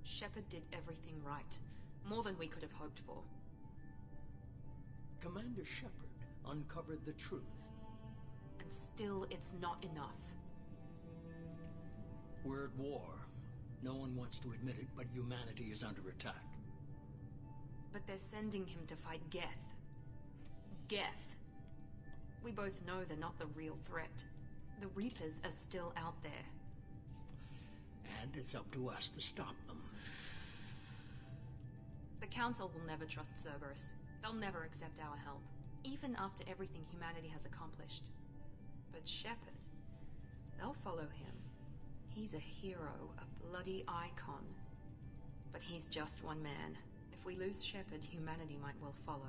Shepard did everything right. More than we could have hoped for. Commander Shepard uncovered the truth. And still, it's not enough. We're at war. No one wants to admit it, but humanity is under attack. But they're sending him to fight Geth. Geth. We both know they're not the real threat. The Reapers are still out there. And it's up to us to stop them. The Council will never trust Cerberus. They'll never accept our help, even after everything humanity has accomplished. But Shepard, they'll follow him. He's a hero, a bloody icon. But he's just one man. If we lose Shepard, humanity might well follow.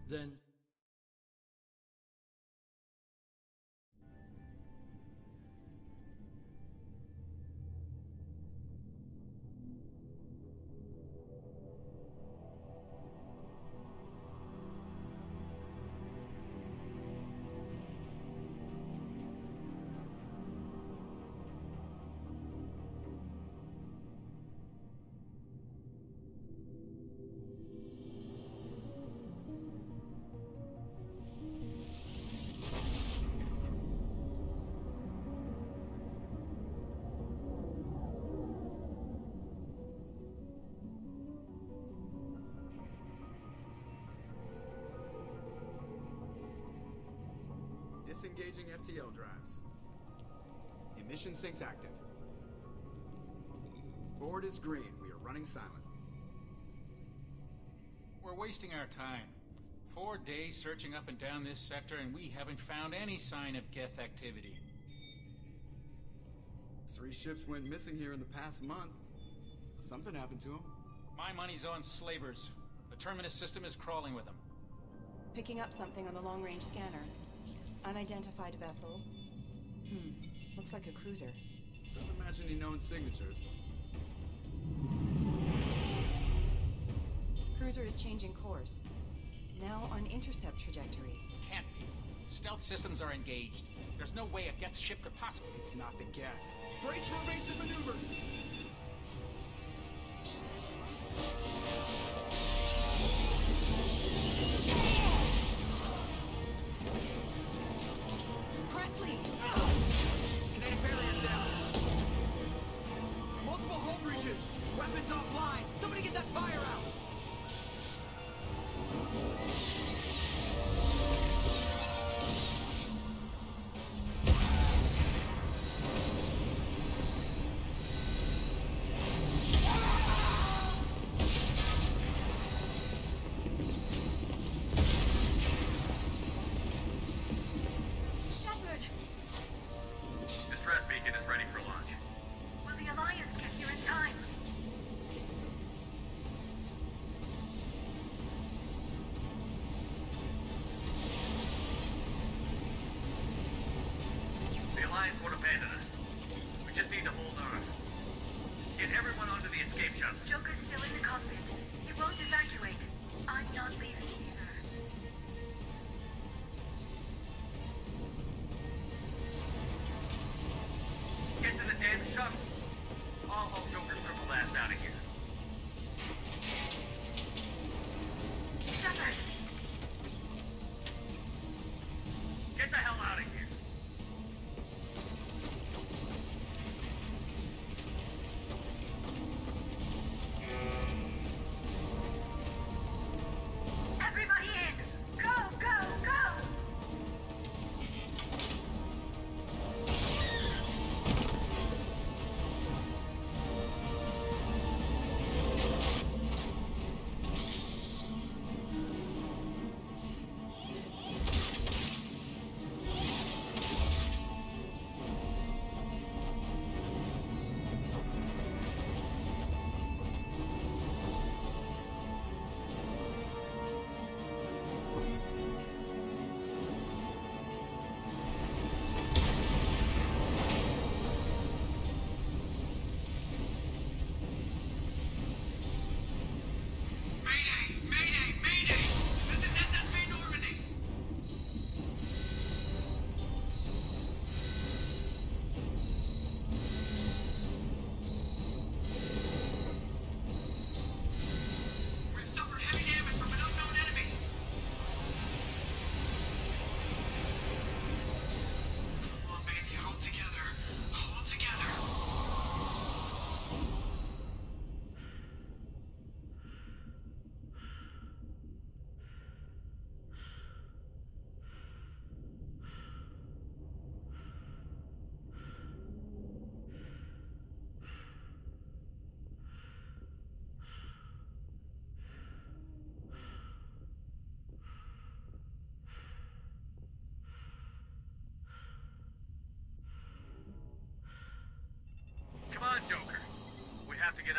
Then... Disengaging FTL drives. Emission sinks active. Board is green. We are running silent. We're wasting our time. 4 days searching up and down this sector, and we haven't found any sign of Geth activity. 3 ships went missing here in the past month. Something happened to them. My money's on slavers. The Terminus system is crawling with them. Picking up something on the long-range scanner. Unidentified vessel. Looks like a cruiser. Doesn't match any known signatures. Cruiser is changing course. Now on intercept trajectory. Can't be. Stealth systems are engaged. There's no way a Geth ship could possibly... It's not the Geth. Brace for evasive maneuvers! Presley! Kinetic barriers down! Multiple hull breaches! Weapons offline! Somebody get that fire out!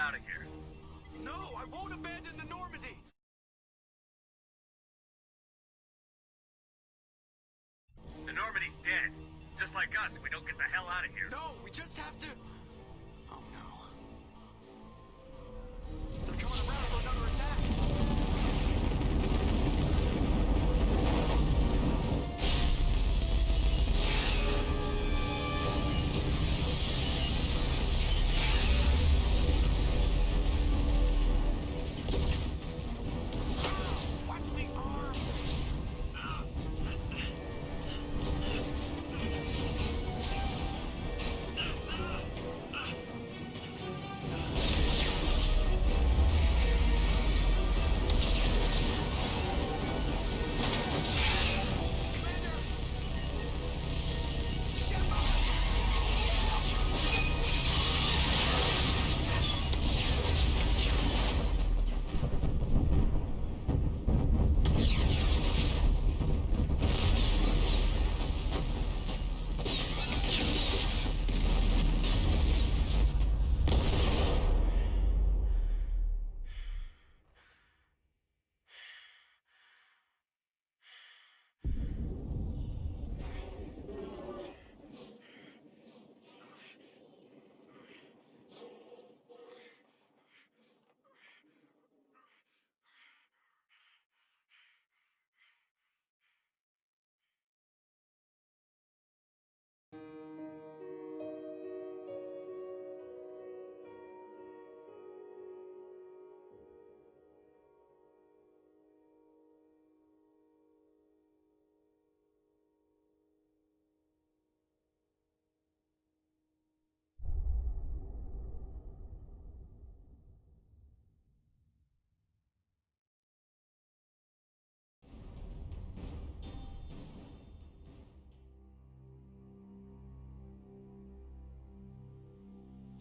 out of here. No, I won't abandon the Normandy! The Normandy's dead. Just like us if we don't get the hell out of here. No, we just have to... Oh no. They're coming around for another attack! Watch the arm!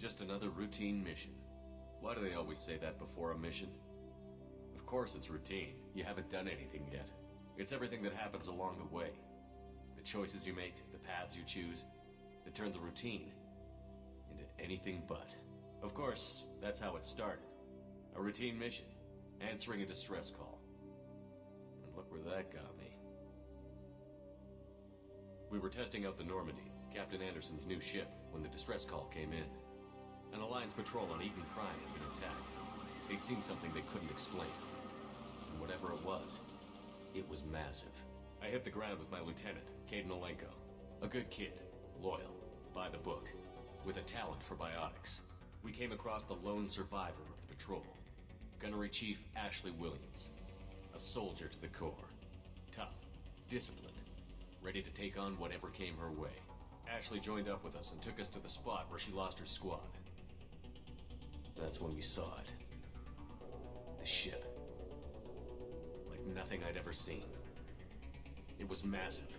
Just another routine mission. Why do they always say that before a mission? Of course it's routine. You haven't done anything yet. It's everything that happens along the way. The choices you make, the paths you choose, that turn the routine into anything but. Of course, that's how it started. A routine mission, answering a distress call. And look where that got me. We were testing out the Normandy, Captain Anderson's new ship, when the distress call came in. An Alliance patrol on Eden Prime had been attacked. They'd seen something they couldn't explain. And whatever it was massive. I hit the ground with my lieutenant, Caden Olenko. A good kid, loyal, by the book, with a talent for biotics. We came across the lone survivor of the patrol, Gunnery Chief Ashley Williams. A soldier to the core. Tough, disciplined, ready to take on whatever came her way. Ashley joined up with us and took us to the spot where she lost her squad. That's when we saw it. The ship. Like nothing I'd ever seen. It was massive,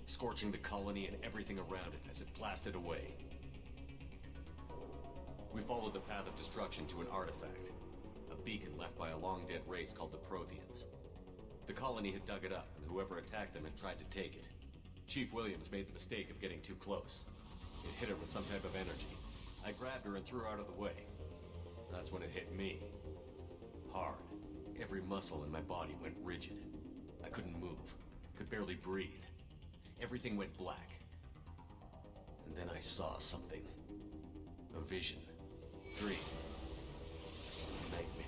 scorching the colony and everything around it as it blasted away. We followed the path of destruction to an artifact, a beacon left by a long-dead race called the Protheans. The colony had dug it up, and whoever attacked them had tried to take it. Chief Williams made the mistake of getting too close. It hit her with some type of energy. I grabbed her and threw her out of the way. That's when it hit me. Hard. Every muscle in my body went rigid. I couldn't move. Could barely breathe. Everything went black. And then I saw something. A vision. Dream. Nightmare.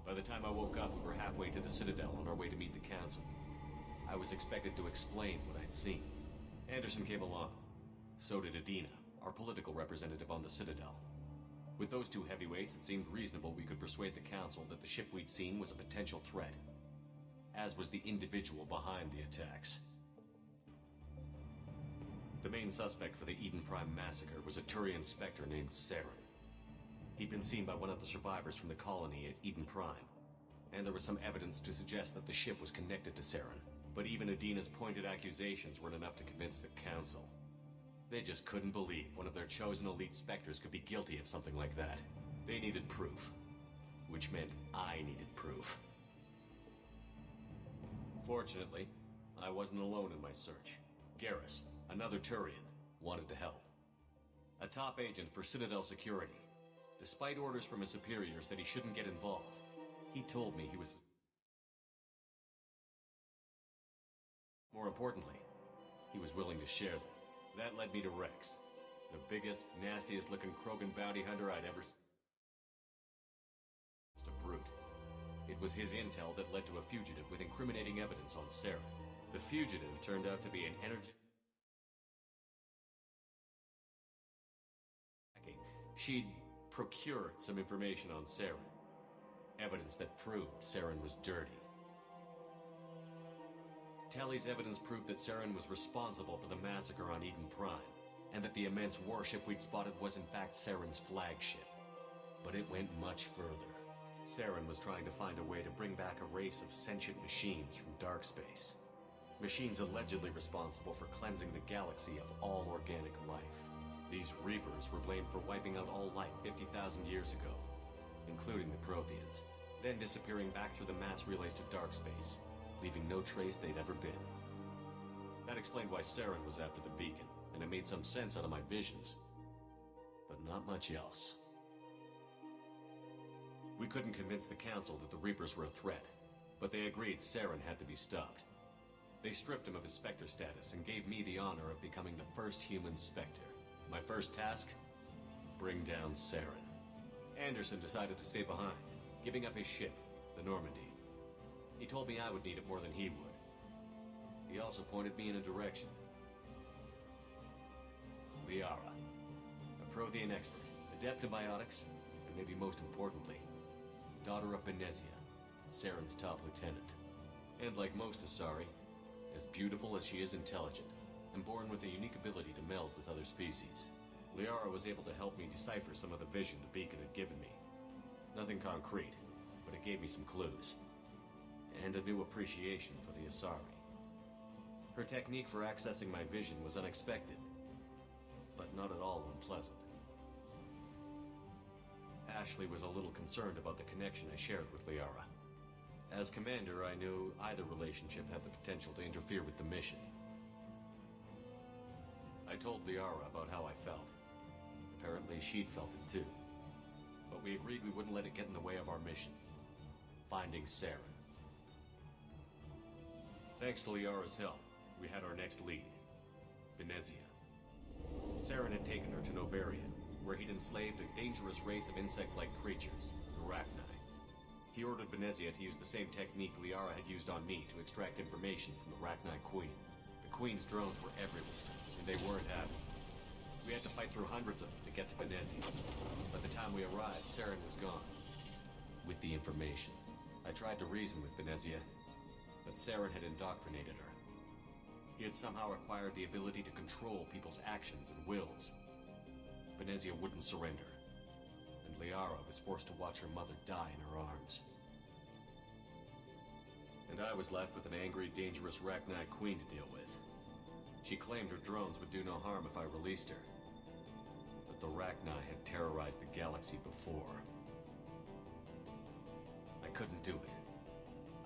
By the time I woke up, we were halfway to the Citadel on our way to meet the Council. I was expected to explain what I'd seen. Anderson came along. So did Adina, our political representative on the Citadel. With those two heavyweights, it seemed reasonable we could persuade the Council that the ship we'd seen was a potential threat, as was the individual behind the attacks. The main suspect for the Eden Prime massacre was a Turian Spectre named Saren. He'd been seen by one of the survivors from the colony at Eden Prime, and there was some evidence to suggest that the ship was connected to Saren. But even Adina's pointed accusations weren't enough to convince the Council. They just couldn't believe one of their chosen elite Spectres could be guilty of something like that. They needed proof. Which meant I needed proof. Fortunately, I wasn't alone in my search. Garrus, another Turian, wanted to help. a top agent for Citadel Security. Despite orders from his superiors that he shouldn't get involved, he told me he was... More importantly, he was willing to share them. That led me to Rex, the biggest, nastiest-looking Krogan bounty hunter I'd ever seen. Just a brute. It was his intel that led to a fugitive with incriminating evidence on Sarah. The fugitive turned out to be an She'd procured some information on Saren. Evidence that proved Saren was dirty. Tali's evidence proved that Saren was responsible for the massacre on Eden Prime, and that the immense warship we'd spotted was in fact Saren's flagship. But it went much further. Saren was trying to find a way to bring back a race of sentient machines from dark space. Machines allegedly responsible for cleansing the galaxy of all organic life. These Reapers were blamed for wiping out all life 50,000 years ago, including the Protheans, then disappearing back through the mass relays to dark space, leaving no trace they'd ever been. That explained why Saren was after the beacon, and it made some sense out of my visions. But not much else. We couldn't convince the Council that the Reapers were a threat, but they agreed Saren had to be stopped. They stripped him of his Spectre status and gave me the honor of becoming the first human Spectre. My first task? Bring down Saren. Anderson decided to stay behind, giving up his ship, the Normandy. He told me I would need it more than he would. He also pointed me in a direction. Liara, a Prothean expert, adept in biotics, and maybe most importantly, daughter of Benezia, Saren's top lieutenant. And like most Asari, as beautiful as she is intelligent, and born with a unique ability to meld with other species. Liara was able to help me decipher some of the vision the beacon had given me. Nothing concrete, but it gave me some clues. And a new appreciation for the Asari. Her technique for accessing my vision was unexpected, but not at all unpleasant. Ashley was a little concerned about the connection I shared with Liara. As commander, I knew either relationship had the potential to interfere with the mission. I told Liara about how I felt. Apparently she'd felt it too. But we agreed we wouldn't let it get in the way of our mission. Finding Saren. Thanks to Liara's help, we had our next lead. Benezia. Saren had taken her to Novaria, where he'd enslaved a dangerous race of insect-like creatures, the Rachni. He ordered Benezia to use the same technique Liara had used on me to extract information from the Rachni Queen. The Queen's drones were everywhere, and they weren't happy. We had to fight through hundreds of them to get to Benezia. By the time we arrived, Saren was gone. With the information. I tried to reason with Benezia, but Saren had indoctrinated her. He had somehow acquired the ability to control people's actions and wills. Benezia wouldn't surrender, and Liara was forced to watch her mother die in her arms. And I was left with an angry, dangerous Rachni Queen to deal with. She claimed her drones would do no harm if I released her. But the Rachni had terrorized the galaxy before. I couldn't do it.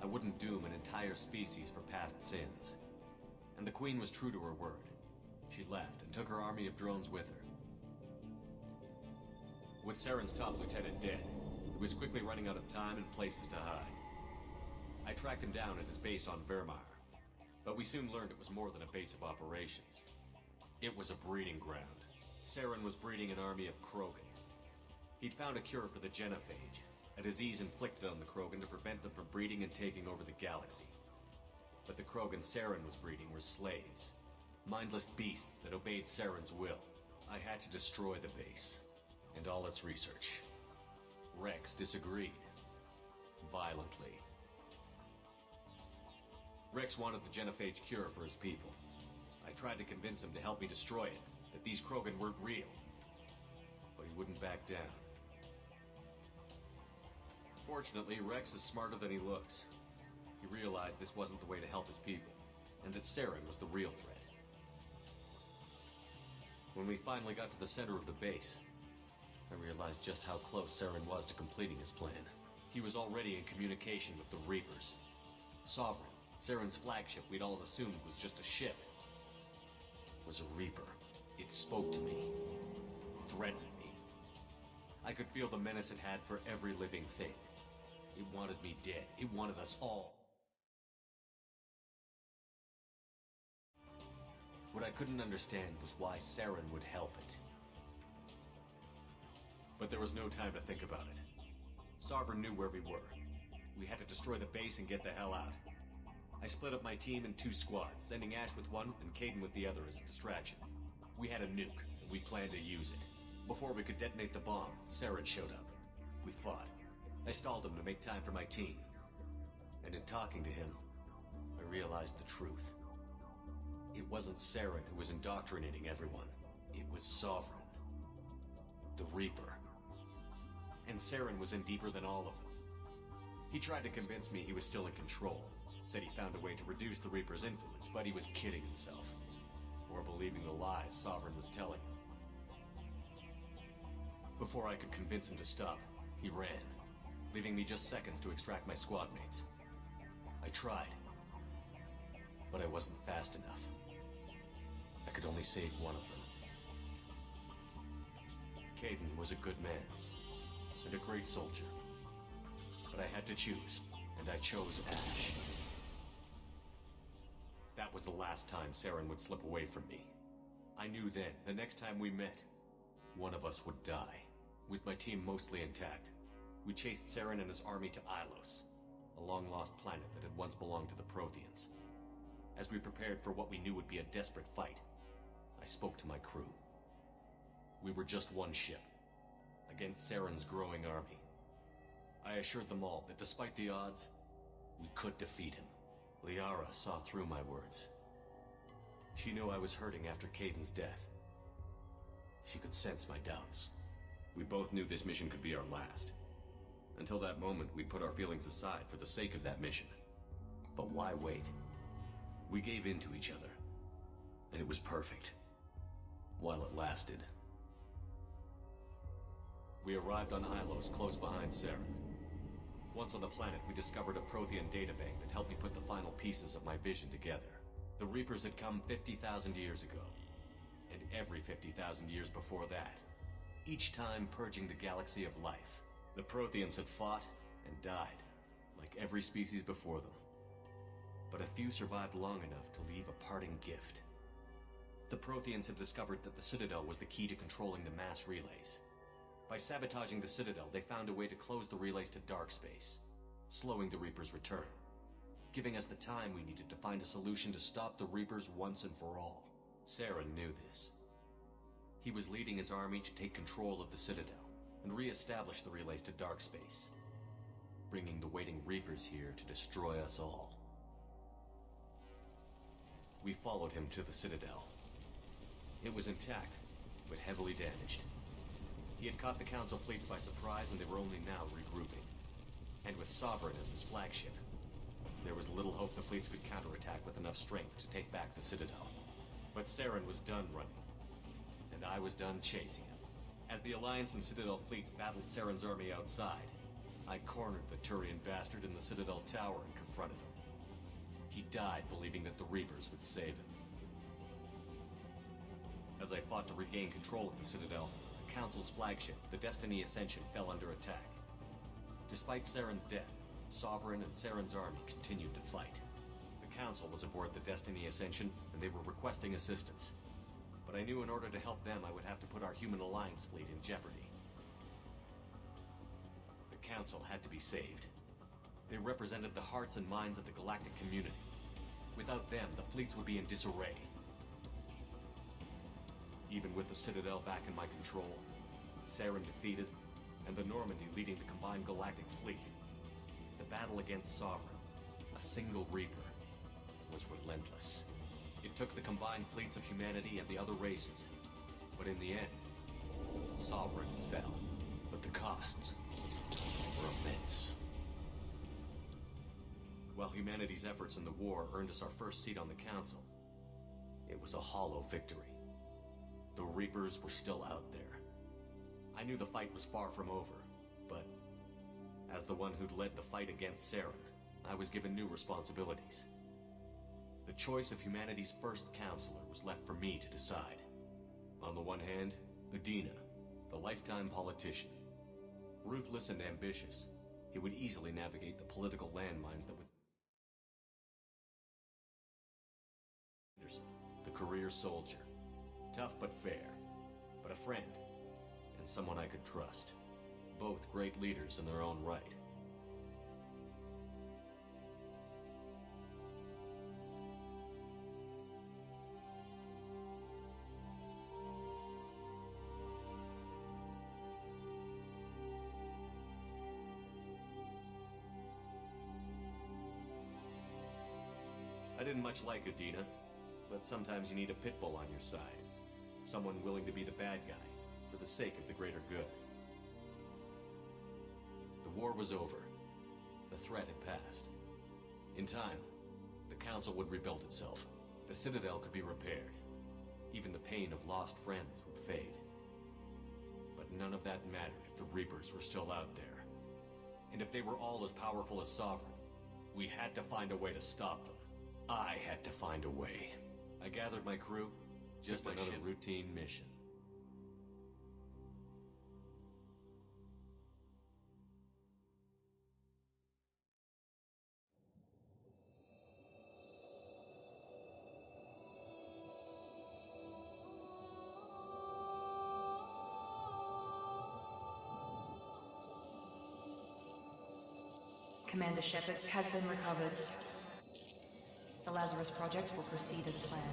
I wouldn't doom an entire species for past sins. And the Queen was true to her word. She left and took her army of drones with her. With Saren's top lieutenant dead, he was quickly running out of time and places to hide. I tracked him down at his base on Vermeer, but we soon learned it was more than a base of operations. It was a breeding ground. Saren was breeding an army of Krogan. He'd found a cure for the genophage, a disease inflicted on the Krogan to prevent them from breeding and taking over the galaxy. But the Krogan Saren was breeding were slaves, mindless beasts that obeyed Saren's will. I had to destroy the base, and all its research. Rex disagreed. Violently. Rex wanted the genophage cure for his people. I tried to convince him to help me destroy it, that these Krogan weren't real. But he wouldn't back down. Fortunately, Rex is smarter than he looks. He realized this wasn't the way to help his people, and that Saren was the real threat. When we finally got to the center of the base, I realized just how close Saren was to completing his plan. He was already in communication with the Reapers. Sovereign, Saren's flagship we'd all assumed was just a ship, was a Reaper. It spoke to me. threatened me. I could feel the menace it had for every living thing. It wanted me dead. It wanted us all. What I couldn't understand was why Saren would help it. But there was no time to think about it. Sovereign knew where we were. We had to destroy the base and get the hell out. I split up my team in 2 squads, sending Ash with one and Caden with the other as a distraction. We had a nuke, and we planned to use it. Before we could detonate the bomb, Saren showed up. We fought. I stalled him to make time for my team. And in talking to him, I realized the truth. It wasn't Saren who was indoctrinating everyone. It was Sovereign. The Reaper. And Saren was in deeper than all of them. He tried to convince me he was still in control. Said he found a way to reduce the Reaper's influence, but he was kidding himself. Or believing the lies Sovereign was telling him. Before I could convince him to stop, he ran, leaving me just seconds to extract my squad mates. I tried, but I wasn't fast enough. I could only save one of them. Caden was a good man, and a great soldier. But I had to choose, and I chose Ash. That was the last time Saren would slip away from me. I knew then, the next time we met, one of us would die. With my team mostly intact, we chased Saren and his army to Ilos, a long-lost planet that had once belonged to the Protheans. As we prepared for what we knew would be a desperate fight, I spoke to my crew. We were just one ship, against Saren's growing army. I assured them all that despite the odds, we could defeat him. Liara saw through my words. She knew I was hurting after Caden's death. She could sense my doubts. We both knew this mission could be our last. Until that moment, we'd put our feelings aside for the sake of that mission. But why wait? We gave in to each other, and it was perfect. While it lasted. We arrived on Ilos, close behind Saren. Once on the planet, we discovered a Prothean databank that helped me put the final pieces of my vision together. The Reapers had come 50,000 years ago, and every 50,000 years before that, each time purging the galaxy of life. The Protheans had fought and died, like every species before them. But a few survived long enough to leave a parting gift. The Protheans had discovered that the Citadel was the key to controlling the mass relays. By sabotaging the Citadel, they found a way to close the relays to dark space, slowing the Reaper's return, giving us the time we needed to find a solution to stop the Reapers once and for all. Saren knew this. He was leading his army to take control of the Citadel and re-establish the relays to dark space, bringing the waiting Reapers here to destroy us all. We followed him to the Citadel. It was intact, but heavily damaged. He had caught the Council fleets by surprise, and they were only now regrouping. And with Sovereign as his flagship, there was little hope the fleets could counterattack with enough strength to take back the Citadel. But Saren was done running, and I was done chasing him. As the Alliance and Citadel fleets battled Saren's army outside, I cornered the Turian bastard in the Citadel tower and confronted him. He died believing that the Reapers would save him. As I fought to regain control of the Citadel, the Council's flagship, the Destiny Ascension, fell under attack. Despite Saren's death, Sovereign and Saren's army continued to fight. The Council was aboard the Destiny Ascension, and they were requesting assistance. But I knew in order to help them, I would have to put our human alliance fleet in jeopardy. The Council had to be saved. They represented the hearts and minds of the galactic community. Without them, the fleets would be in disarray. Even with the Citadel back in my control, Saren defeated, and the Normandy leading the combined galactic fleet, the battle against Sovereign, a single Reaper, was relentless. It took the combined fleets of humanity and the other races, but in the end, Sovereign fell. But the costs were immense. While humanity's efforts in the war earned us our first seat on the Council, it was a hollow victory. The Reapers were still out there. I knew the fight was far from over, but as the one who'd led the fight against Saren, I was given new responsibilities. The choice of humanity's first counselor was left for me to decide. On the one hand, Udina, The lifetime politician. Ruthless and ambitious, he would easily navigate the political landmines that would... Anderson, the career soldier. Tough but fair, but a friend, and someone I could trust. Both great leaders in their own right. I didn't much like Adina, but sometimes you need a pit bull on your side. Someone willing to be the bad guy, for the sake of the greater good. The war was over. The threat had passed. In time, the Council would rebuild itself. The Citadel could be repaired. Even the pain of lost friends would fade. But none of that mattered if the Reapers were still out there. And if they were all as powerful as Sovereign, we had to find a way to stop them. I had to find a way. I gathered my crew, just another routine mission. Commander Shepard has been recovered. The Lazarus Project will proceed as planned.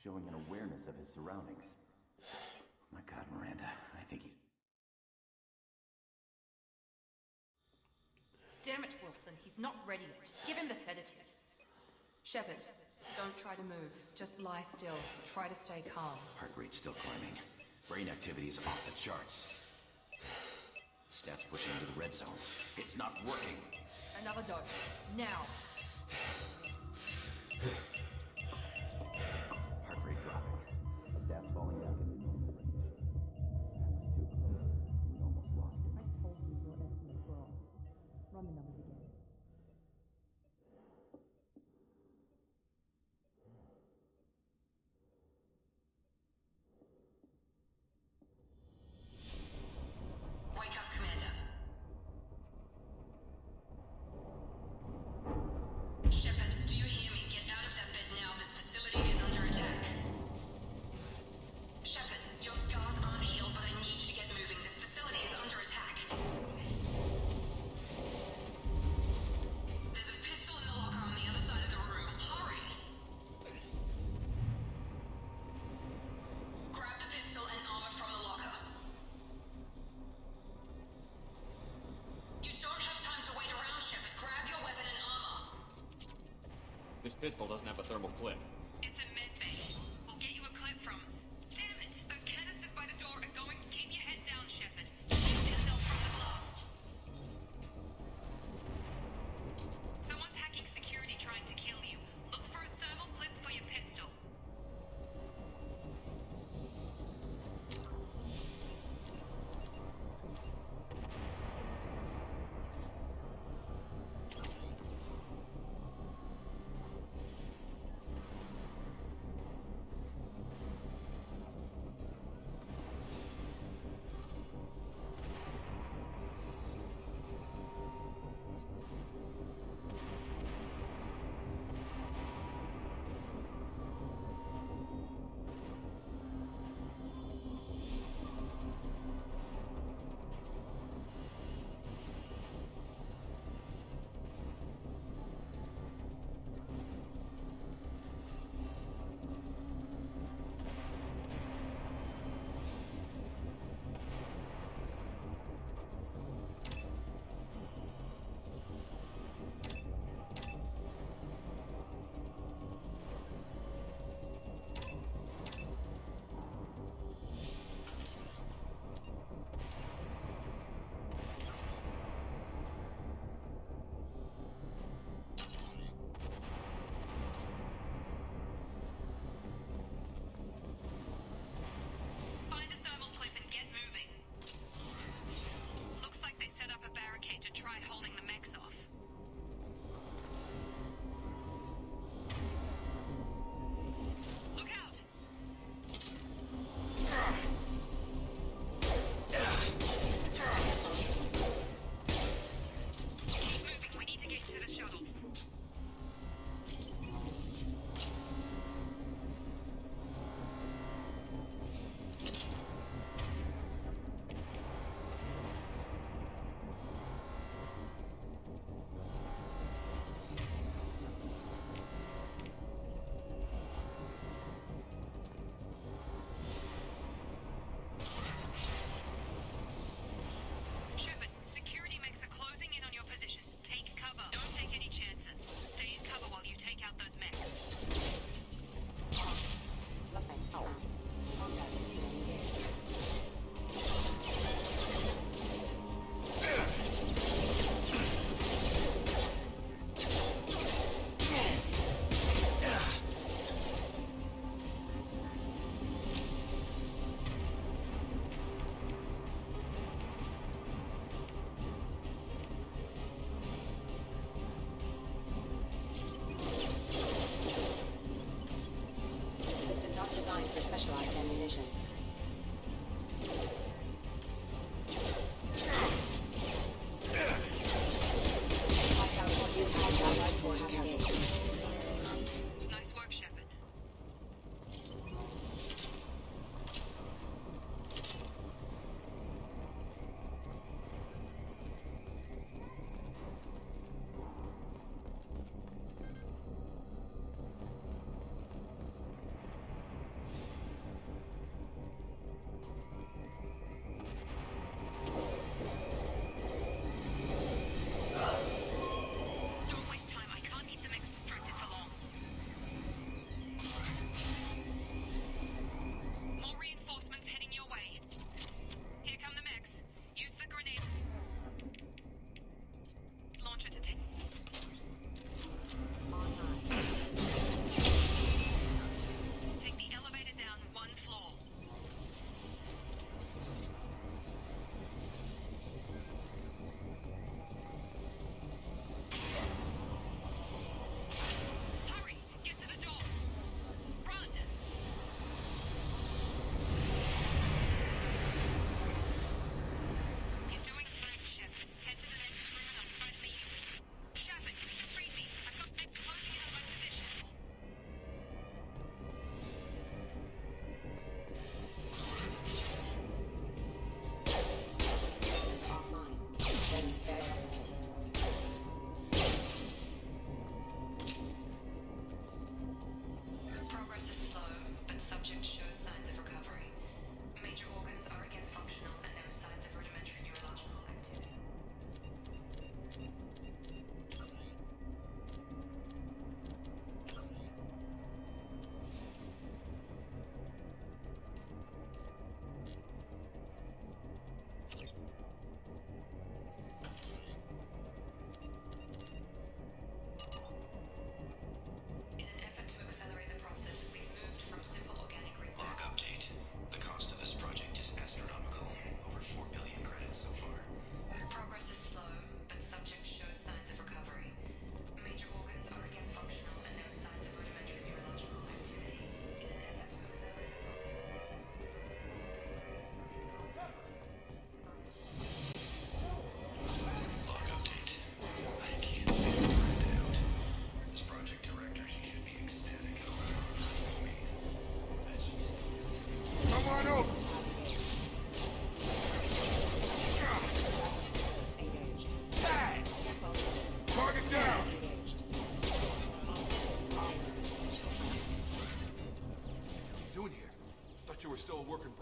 showing an awareness of his surroundings. My God, Miranda, I think he's... Damn it, Wilson, he's not ready yet. Give him the sedative. Shepard, don't try to move. Just lie still. Try to stay calm. Heart rate's still climbing. Brain activity is off the charts. Stats pushing into the red zone. It's not working. Another dose. Now. Heart rate dropping. Stats falling back into normal range. That was too close. We almost lost him. I told you your estimates were off. Run the numbers again. Wake up, Commander. Shepard, do you hear me? Get out of that bed now. This facility is under attack. Shepard, your scars aren't healed, but I need you to get moving. This facility is under attack. There's a pistol in the locker on the other side of the room. Hurry! Grab the pistol and armor from the locker. You don't have time to wait around, Shepard. Grab your weapon and armor. This pistol doesn't have a thermal clip. It's a med bay. We'll get you a clip from... Damn it! Those canisters by the door are going to keep your head down, Shepard. Shield yourself from the blast. Someone's hacking security trying to kill you. Look for a thermal clip for your pistol.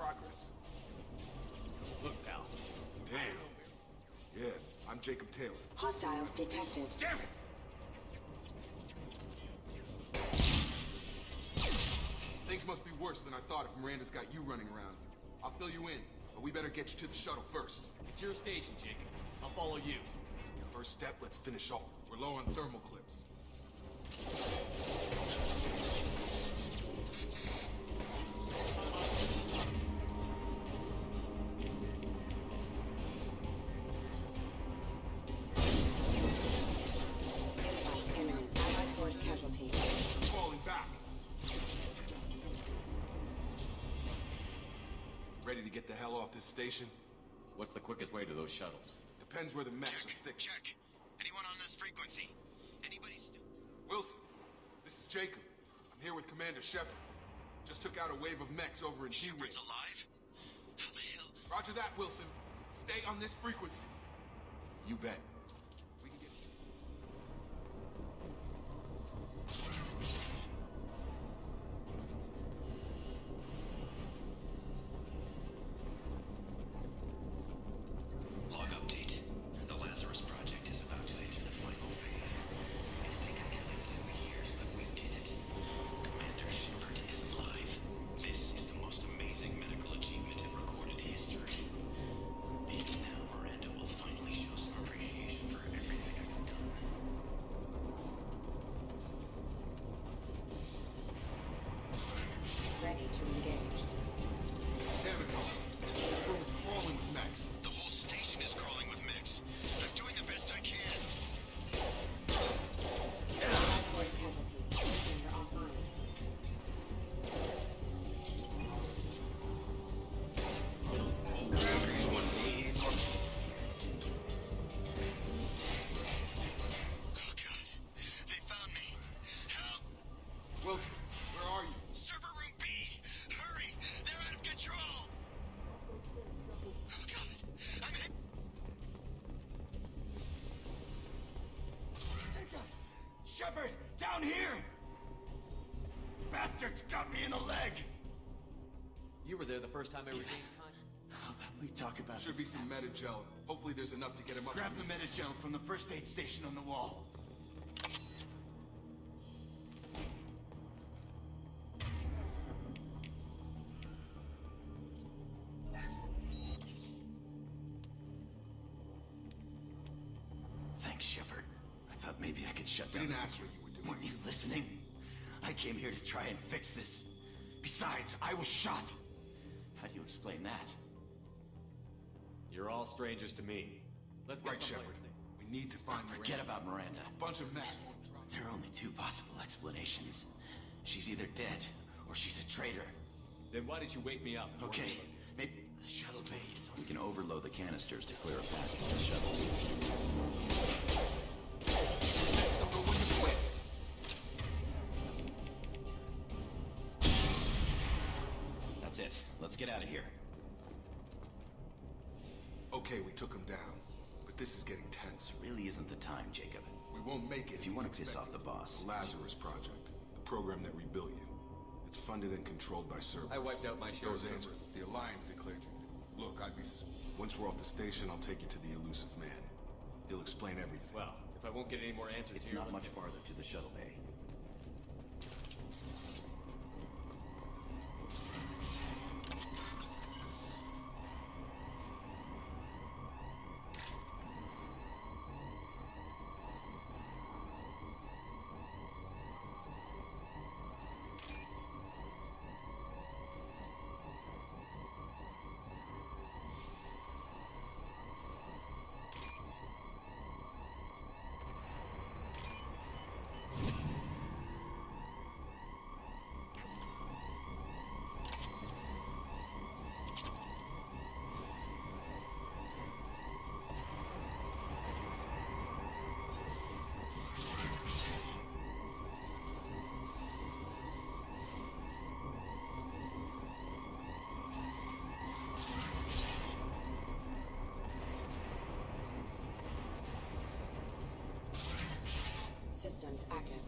progress. Look, pal. Damn. Yeah, I'm Jacob Taylor. Hostiles detected. Damn it! Things must be worse than I thought if Miranda's got you running around. I'll fill you in, but we better get you to the shuttle first. It's your station, Jacob. I'll follow you. First step, let's finish off. We're low on thermal clips. Imminent Allied force casualty. I'm falling back. Ready to get the hell off this station? What's the quickest way to those shuttles? Depends where the mechs are thickest. Check. Anyone on this frequency? Anybody still? Wilson, this is Jacob. I'm here with Commander Shepard. Just took out a wave of mechs over in D-Wing. Shepard's alive? How the hell? Roger that, Wilson. Stay on this frequency. You bet. We can get... Log update. The Lazarus Project is about to enter the final phase. It's taken nearly 2 years, but we did it. Commander Shepard is alive. This is the most amazing medical achievement in recorded history. Maybe now Miranda will finally show some appreciation for everything I've done. Ready to engage. Damn it, Wilson. This room is crawling with mechs. The whole station is crawling with mix. I'm doing the best I can. Allied force casualty. Commander offline. Oh God, they found me. Help! Wilson, where are you? Server room B! Hurry! They're out of control! Oh God, I'm hit. Shepard, down here! Bastards got me in the leg! You were there the first time I regained consciousness. How about we talk about Should be some metagel. Hopefully there's enough to get him up. Grab the metagel from the first aid station on the wall. Thanks, Shepard. I thought maybe I could shut We down didn't this- ask what you were doing. Weren't you listening? I came here to try and fix this. Besides, I was shot. How do you explain that? You're all strangers to me. Let's get Right, someplace Shepard. safe. We need to find Forget Miranda. about Miranda. A bunch of mechs won't drop. There are only two possible explanations. She's either dead, or she's a traitor. Then why did you wake me up? Okay, maybe the shuttle bay is... We can overload the canisters to clear a path to the shuttles. Mechs don't know when to quit. That's it. Let's get out of here. Okay, we took him down. But this is getting tense. This really isn't the time, Jacob. We won't make it. If you he's want to piss expected. off the boss. The Lazarus Project. The program that rebuilt you. It's funded and controlled by Cerberus. I wiped out my share of Those answers. The Alliance declared you. Look, I'd be... Once we're off the station, I'll take you to the elusive man. He'll explain everything. Well, if I won't get any more answers It's here... not much farther to the shuttle bay. Systems active.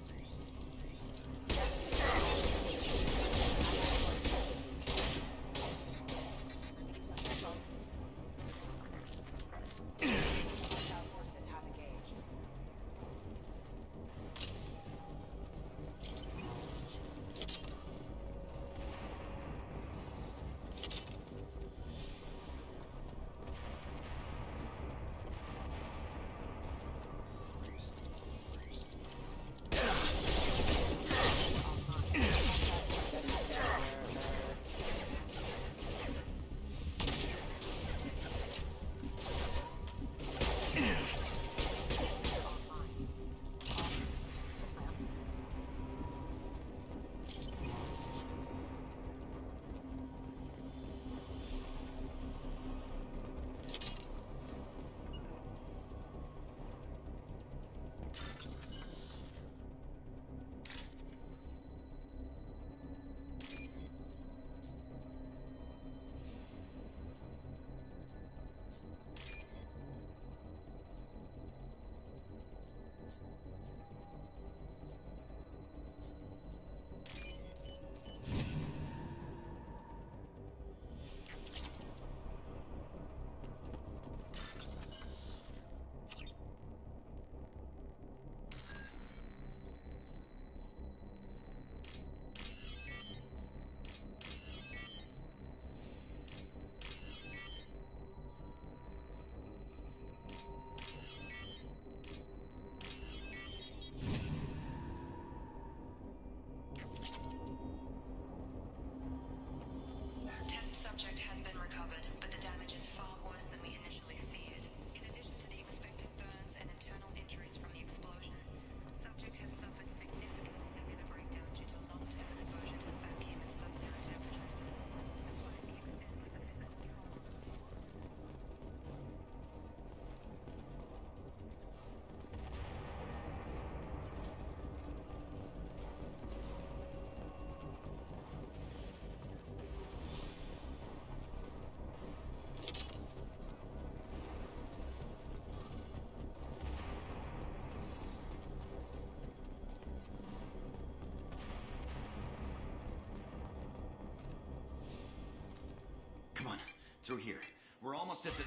Through here. We're almost at the...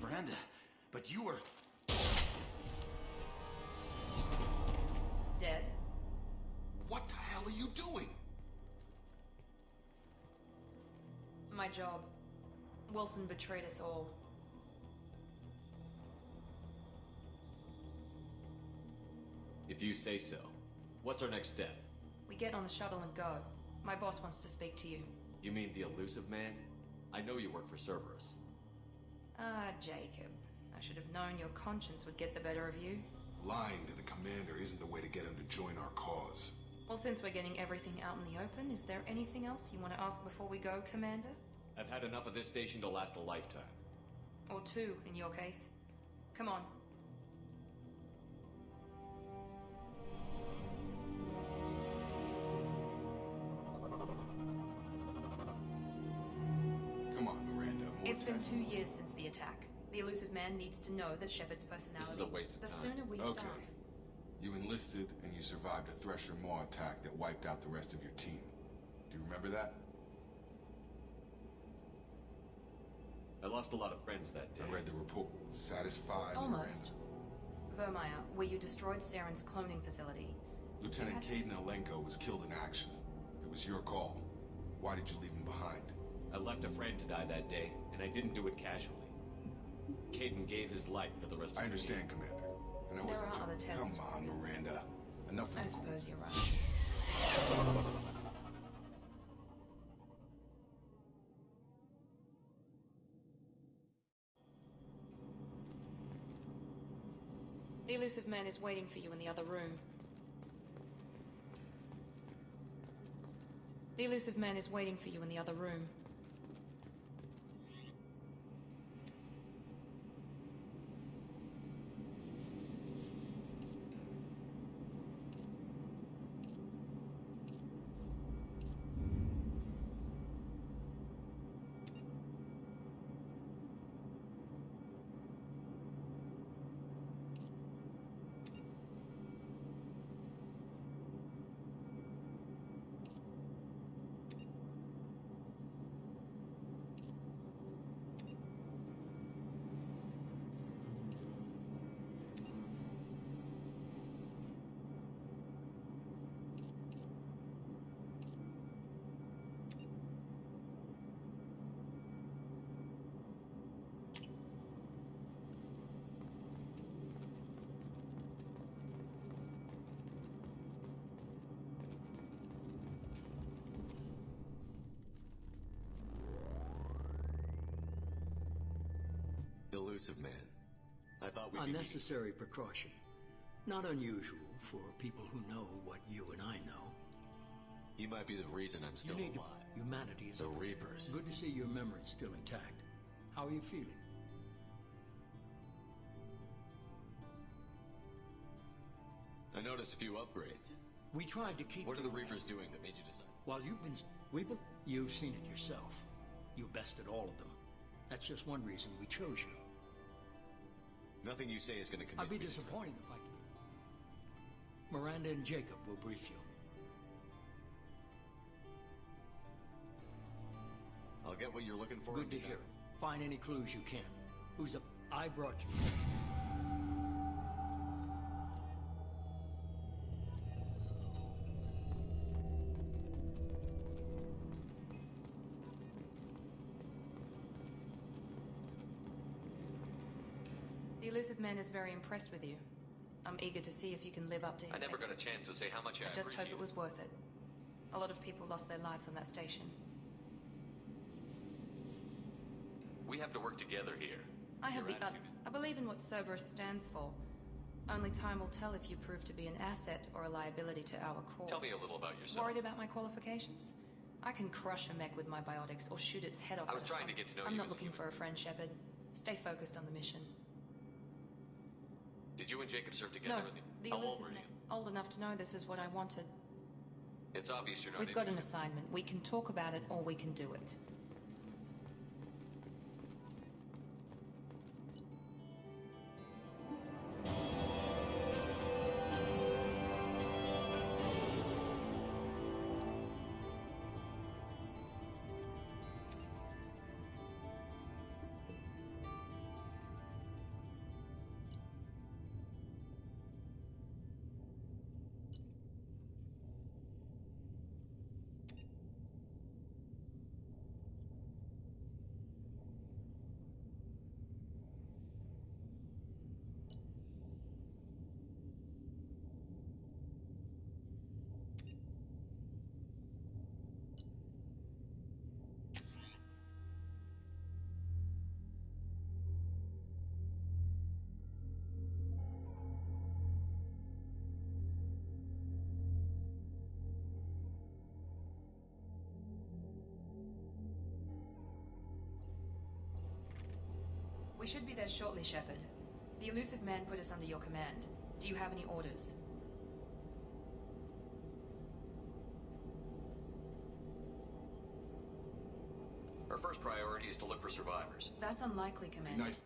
Miranda, but you were... Dead? What the hell are you doing? My job. Wilson betrayed us all. If you say so. What's our next step? We get on the shuttle and go. My boss wants to speak to you. You mean the elusive man? I know you work for Cerberus. Ah, Jacob. I should have known your conscience would get the better of you. Lying to the commander isn't the way to get him to join our cause. Well, since we're getting everything out in the open, is there anything else you want to ask before we go, Commander? I've had enough of this station to last a lifetime. Or two, in your case. Come on. Come on, Miranda. It's been 2 years since the attack. The elusive man needs to know that Shepard's personality. This is a waste of the time. sooner we start. Okay. You enlisted and you survived a Thresher Maw attack that wiped out the rest of your team. Do you remember that? I lost a lot of friends that day. I read the report. Satisfied, Almost. Miranda? Vermeer, where you destroyed Saren's cloning facility. Lieutenant Caden Alenko was killed in action. It was your call. Why did you leave him behind? I left a friend to die that day, and I didn't do it casually. Caden gave his life for the rest of I understand, Commander. And I There wasn't are other tests. Come on, Miranda. Enough of I the suppose you're coincidences. right. The elusive man is waiting for you in the other room. The elusive man is waiting for you in the other room. Elusive man. I thought we'd be Unnecessary precaution. Not unusual for people who know what you and I know. He might be the reason I'm still You need to- alive. Humanity is The Reapers. Good to see your memory's still intact. How are you feeling? I noticed a few upgrades. We tried to keep. What are the you- Reapers doing that made you decide? While you've been, you've seen it yourself. You bested all of them. That's just one reason we chose you. Nothing you say is going to convince I'd be me. disappointed if I. Miranda and Jacob will brief you. I'll get what you're looking for. Good and to be hear back. it. Find any clues you can. Who's up? I brought you. The elusive man is very impressed with you. I'm eager to see if you can live up to his I never got a expectations. chance to say how much I I just hope appreciate it was worth it. A lot of people lost their lives on that station. We have to work together here. I have Your the attitude- I believe in what Cerberus stands for. Only time will tell if you prove to be an asset or a liability to our cause. Tell me a little about yourself. Worried about my qualifications? I can crush a mech with my biotics or shoot its head off. I was at a trying to front. get to know I'm you not as a looking human. for a friend, Shepard. Stay focused on the mission. Did you and Jacob serve together No, in the How old elusive were you? mech. Old enough to know this is what I wanted. It's obvious you're not We've got an interested. assignment. We can talk about it or we can do it. We should be there shortly, Shepard. The elusive man put us under your command. Do you have any orders? Our first priority is to look for survivors. That's unlikely, Commander. Nice.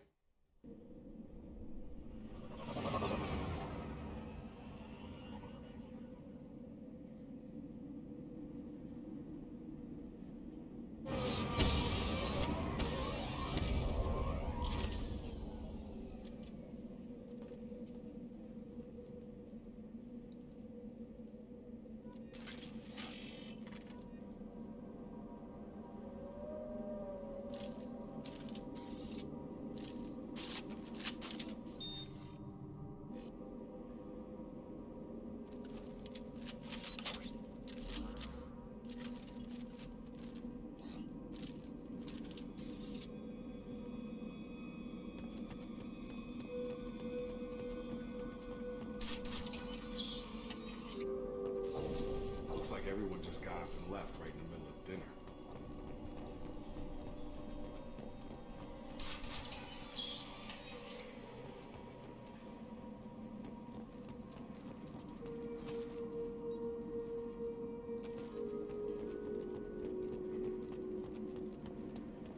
Looks like everyone just got up and left right in the middle of dinner.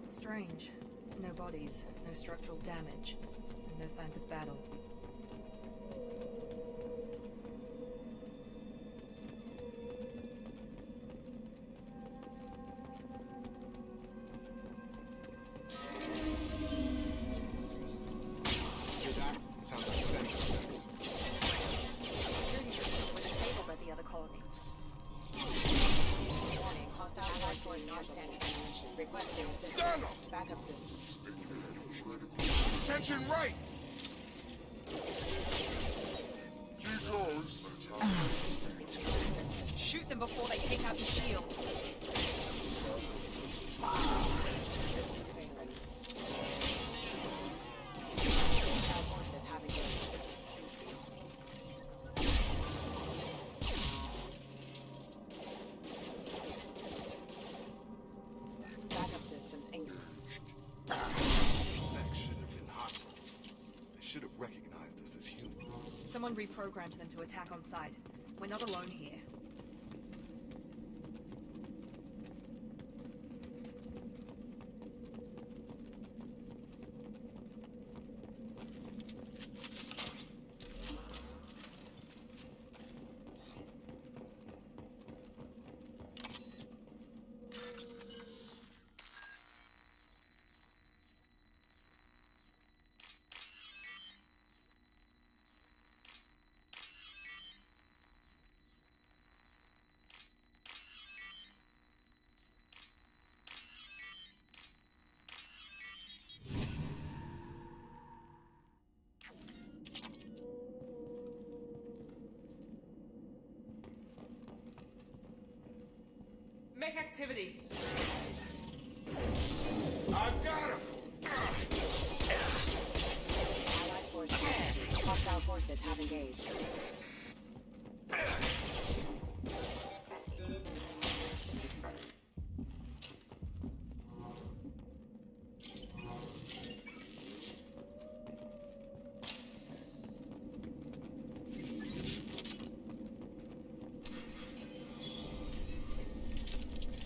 Strange. No bodies, no structural damage, and no signs of battle. Sounds like a bench effects. With a table at the other colonies. Warning, hostile allied force non-standing ammunition. Requesting Stand assistance. up! Backup systems. Attention right! Shoot them before they take out the shield. Hostile forces have engaged. Backup systems engaged. That should have been hostile. They should have recognized us as human. Someone reprogrammed them to attack on sight. We're not alone here. Make activity. I got him! Allied forces. Hostile forces have engaged.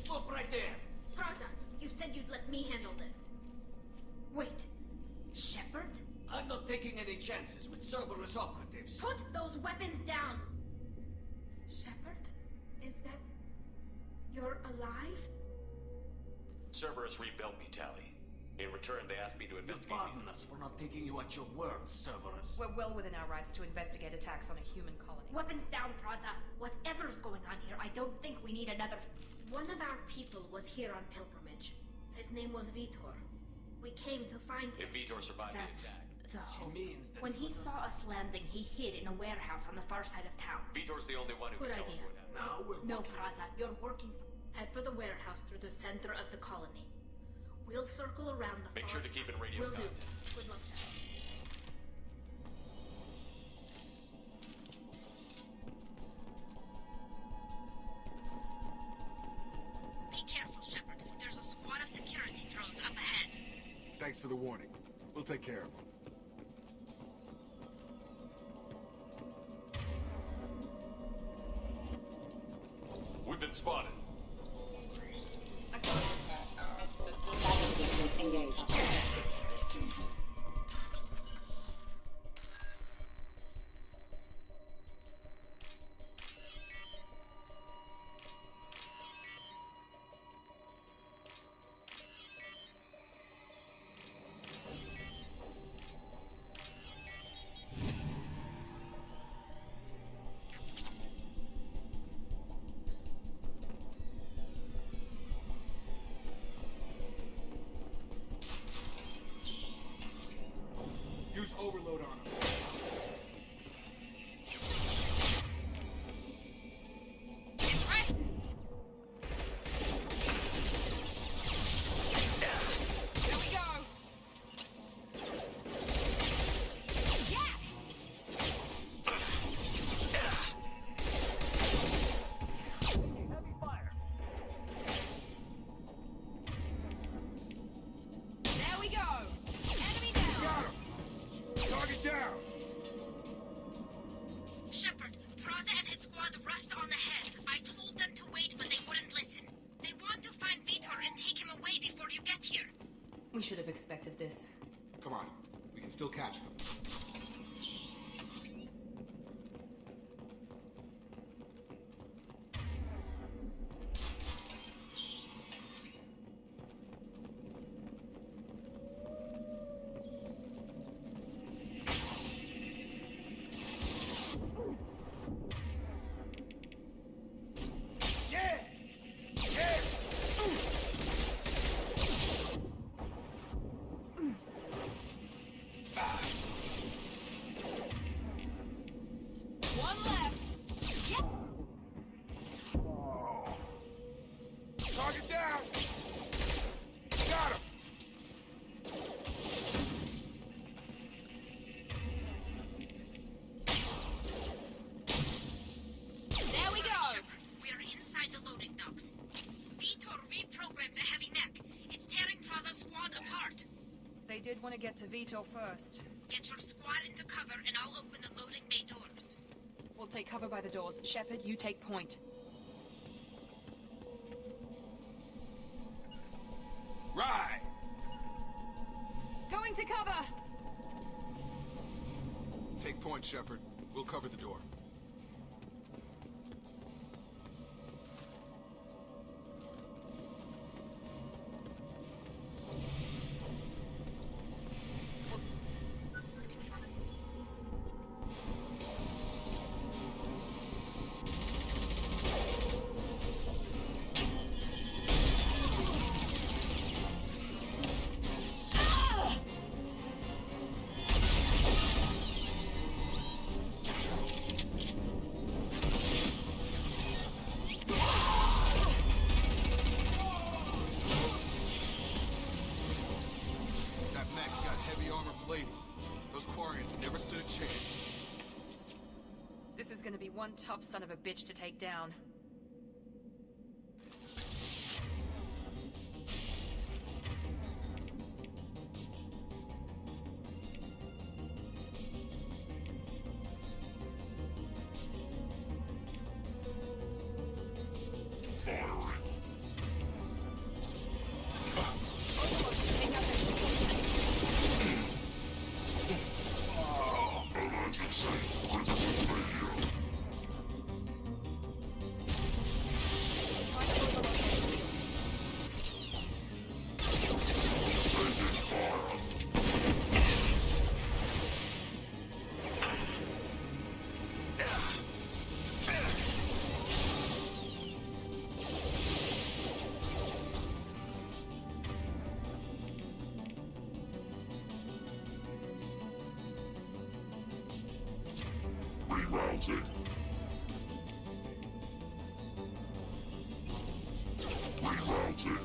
Stop right there! Praza, you said you'd let me handle this. Wait, Shepard? I'm not taking any chances with Cerberus operatives. Put those weapons down! Shepard? Is that... you're alive? Cerberus rebuilt me, Tally. In return, they asked me to investigate Pardon us for not taking you at your word, Cerberus. We're well within our rights to investigate attacks on a human colony. Weapons down, Praza. Whatever's going on here, I don't think we need another... One of our people was here on pilgrimage. His name was Vitor. We came to find him. If Vitor survived the That's attack. the She hope. means that When he saw us landing, he hid in a warehouse on the far side of town. Vitor's the only one who Good can tell us idea. what happened. Now we're No, looking. Praza, you're working. Head for the warehouse through the center of the colony. We'll circle around the Make far sure to keep side. in radio Will do. contact. Good luck, Dad. Be careful, Shepard. There's a squad of security drones up ahead. Thanks for the warning. We'll take care of them. We've been spotted. Engaged. Use overload on them. We should have expected this. Come on, we can still catch them. Target down! Got him! There we go! Shepard, we are inside the loading docks. Vitor reprogrammed the heavy mech. It's tearing Praza's squad apart. They did want to get to Vitor first. Get your squad into cover and I'll open the loading bay doors. We'll take cover by the doors. Shepard, you take point. Right! Going to cover! Take point, Shepard. We'll cover the door. Never stood a chance. This is gonna be one tough son of a bitch to take down. Rerouted. Rerouted.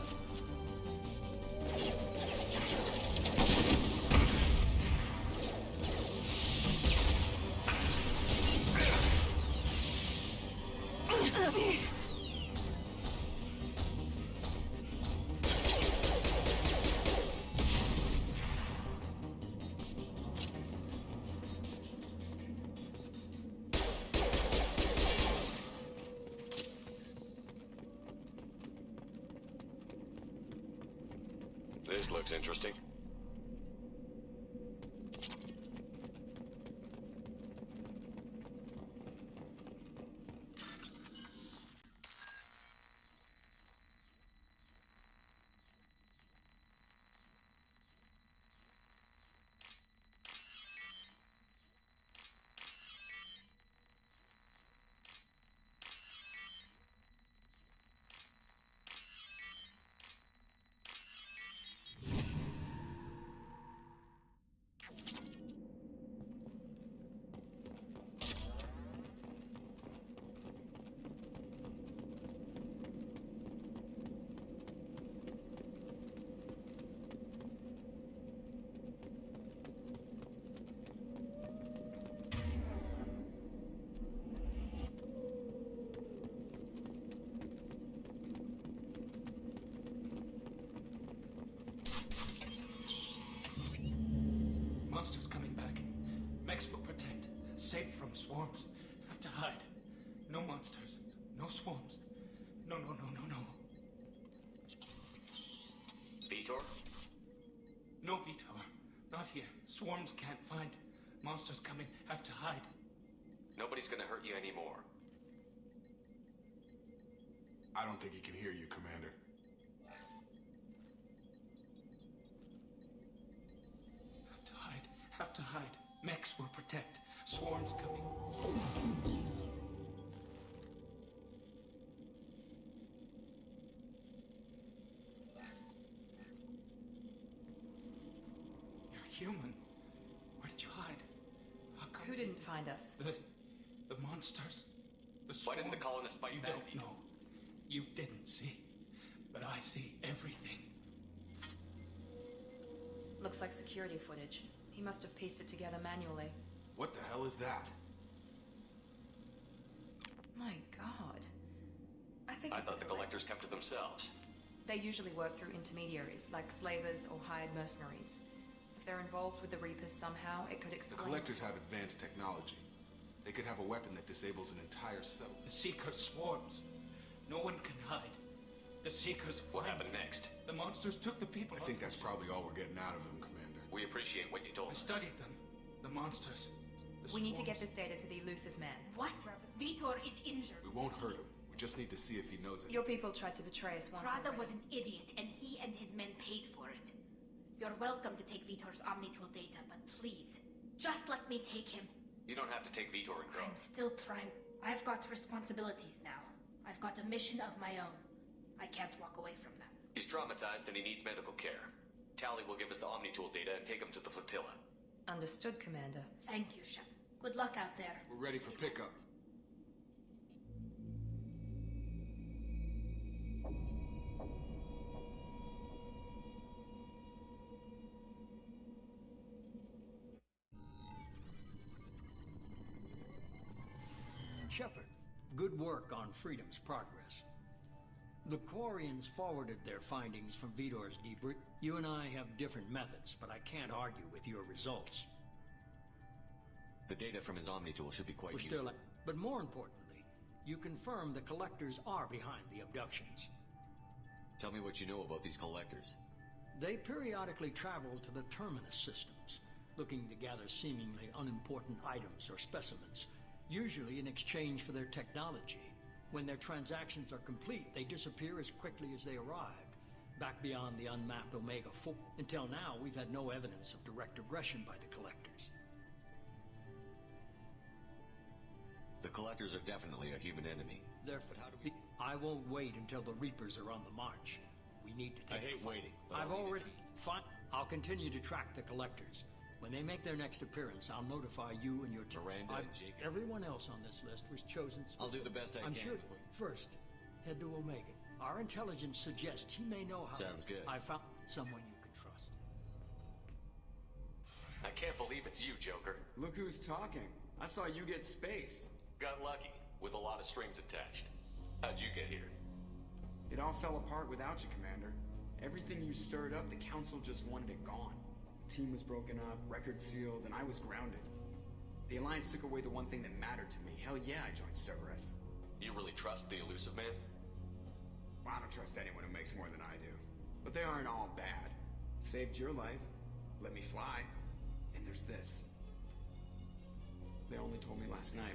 This looks interesting. Monsters coming back. Mechs will protect. Safe from swarms. Have to hide. No monsters. No swarms. No. Vitor? No, Vitor. Not here. Swarms can't find. Monsters coming. Have to hide. Nobody's gonna hurt you anymore. I don't think he can hear you, Commander. Have to hide. Mechs will protect. Swarms coming. You're human. Where did you hide? How come? Who didn't find us? The monsters. The swarms. Why didn't the colonists fight You back? don't know. You didn't see. But I see everything. Looks like security footage. He must have pieced it together manually. What the hell is that? My god. I thought the collectors kept to themselves. They usually work through intermediaries, like slavers or hired mercenaries. If they're involved with the Reapers somehow, it could The explain... collectors have advanced technology. They could have a weapon that disables an entire settlement. The Seekers swarms. No one can hide. The Seekers... What happened next? The monsters took the people. I think that's probably all we're getting out of him, Commander. We appreciate what you told I us. studied them. The monsters. We need to get this data to the elusive man. What? Vitor is injured. We won't hurt him. We just need to see if he knows it. Your people tried to betray us once Praza already. was an idiot, and he and his men paid for it. You're welcome to take Vitor's Omnitool data, but please, just let me take him. You don't have to take Vitor and go. I'm still trying. I've got responsibilities now. I've got a mission of my own. I can't walk away from that. He's traumatized and he needs medical care. Tally will give us the Omnitool data and take him to the flotilla. Understood, Commander. Thank you, Shep. Good luck out there. We're ready for pickup. Shepard, good work on Freedom's progress. The Quarians forwarded their findings from Vitor's debrief. You and I have different methods, but I can't argue with your results. The data from his Omnitool should be quite We're useful. still, but more importantly, you confirm the collectors are behind the abductions. Tell me what you know about these collectors. They periodically travel to the terminus systems, looking to gather seemingly unimportant items or specimens, usually in exchange for their technology. When their transactions are complete, they disappear as quickly as they arrived, back beyond the unmapped Omega 4. Until now, we've had no evidence of direct aggression by the collectors. The collectors are definitely a human enemy. Therefore, I won't wait until the Reapers are on the march. We need to take I hate waiting, but I've I'll leave it already... to you. Fine. I'll continue to track the collectors. When they make their next appearance, I'll notify you and your team. Miranda and Jacob. Everyone else on this list was chosen I'll do the best I I'm can. sure. First, head to Omega. Our intelligence suggests he may know how... Sounds good. I found someone you can trust. I can't believe it's you, Joker. Look who's talking. I saw you get spaced. Got lucky, with a lot of strings attached. How'd you get here? It all fell apart without you, Commander. Everything you stirred up, the Council just wanted it gone. The team was broken up, record sealed, and I was grounded. The Alliance took away the one thing that mattered to me. Hell yeah, I joined Cerberus. You really trust the elusive man? Well, I don't trust anyone who makes more than I do. But they aren't all bad. Saved your life, let me fly, and there's this. They only told me last night.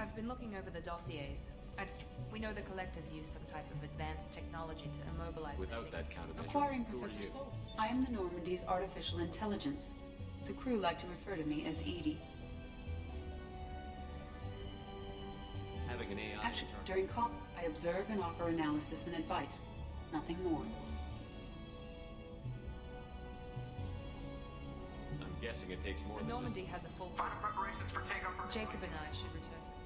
I've been looking over the dossiers. We know the collectors use some type of advanced technology to immobilize Without that countermeasure, Acquiring who are Professor you? Soul. I am the Normandy's artificial intelligence. The crew like to refer to me as Edie. Having an AI Actually, in charge. during call, I observe and offer analysis and advice. Nothing more. I'm guessing it takes more The than Normandy has a full... Final preparations for takeoff. Jacob and I should return to...